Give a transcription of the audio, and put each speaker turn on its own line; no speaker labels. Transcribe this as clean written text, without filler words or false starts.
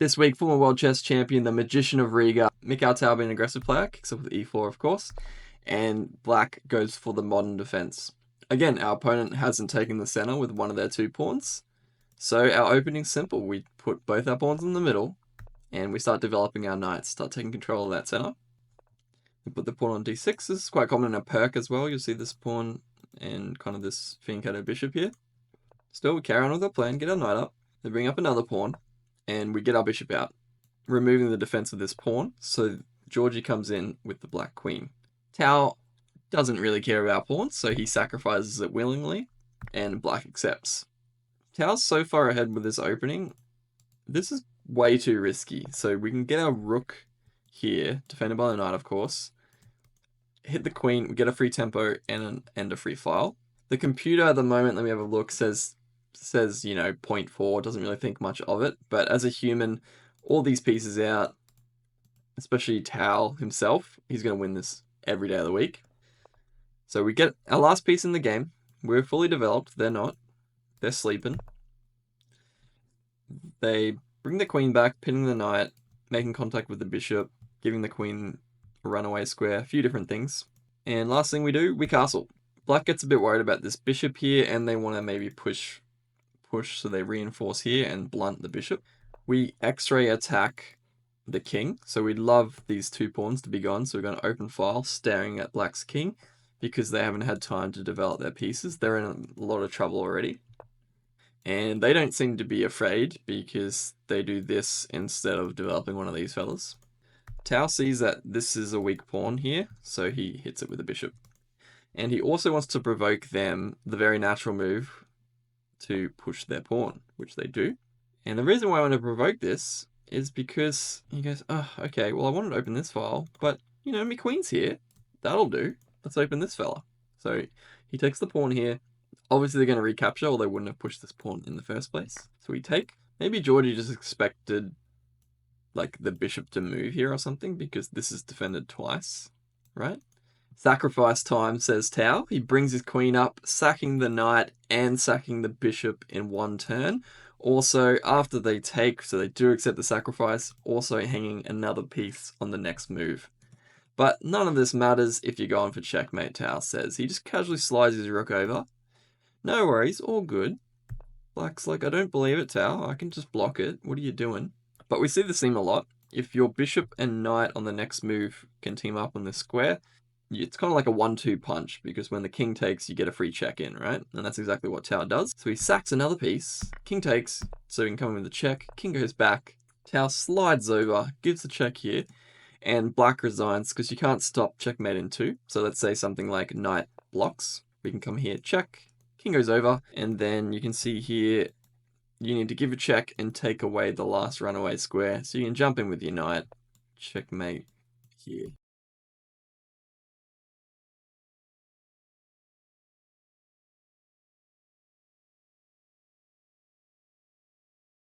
This week, former world chess champion, the Magician of Riga, Mikhail Tal being an aggressive player, kicks up with e4, of course, and black goes for the modern defense. Again, our opponent hasn't taken the center with one of their 2 pawns, so our opening's simple. We put both our pawns in the middle, and we start developing our knights, start taking control of that center. We put the pawn on d6. This is quite common in a perk as well. You'll see this pawn and kind of this fianchetto bishop here. Still, we carry on with our plan, get our knight up, then bring up another pawn, and we get our bishop out, removing the defense of this pawn, so Georgi comes in with the black queen. Tal doesn't really care about pawns, so he sacrifices it willingly, and black accepts. Tal's so far ahead with this opening, this is way too risky. So we can get our rook here, defended by the knight, of course, hit the queen, we get a free tempo and a free file. The computer at the moment, let me have a look, says, you know, 0.4, doesn't really think much of it, but as a human, all these pieces out, especially Tal himself, he's going to win this every day of the week. So we get our last piece in the game. We're fully developed. They're not. They're sleeping. They bring the queen back, pinning the knight, making contact with the bishop, giving the queen a runaway square, a few different things. And last thing we do, we castle. Black gets a bit worried about this bishop here, and they want to maybe push, so they reinforce here and blunt the bishop. We X-ray attack the king, so we'd love these 2 pawns to be gone, so we're going to open file, staring at black's king, because they haven't had time to develop their pieces. They're in a lot of trouble already. And they don't seem to be afraid, because they do this instead of developing one of these fellas. Tal sees that this is a weak pawn here, so he hits it with a bishop. And he also wants to provoke them, the very natural move, to push their pawn, which they do. And the reason why I want to provoke this is because he goes, oh, okay, well, I wanted to open this file, but, you know, my queen's here. That'll do. Let's open this fella. So he takes the pawn here. Obviously, they're going to recapture, or they wouldn't have pushed this pawn in the first place. So we take. Maybe Georgi just expected, like, the bishop to move here or something, because this is defended twice, right? Sacrifice time, says Tal. He brings his queen up, sacking the knight and sacking the bishop in one turn. Also, after they take, so they do accept the sacrifice, also hanging another piece on the next move. But none of this matters if you're going for checkmate, Tal says. He just casually slides his rook over. No worries, all good. Black's like, I don't believe it, Tal. I can just block it. What are you doing? But we see this theme a lot. If your bishop and knight on the next move can team up on this square, it's kind of like a 1-2 punch, because when the king takes, you get a free check in, right? And that's exactly what Tal does. So he sacks another piece, king takes, so he can come in with a check, king goes back, Tal slides over, gives the check here, and black resigns, because you can't stop checkmate in 2. So let's say something like knight blocks. We can come here, check, king goes over, and then you can see here, you need to give a check and take away the last runaway square. So you can jump in with your knight, checkmate here.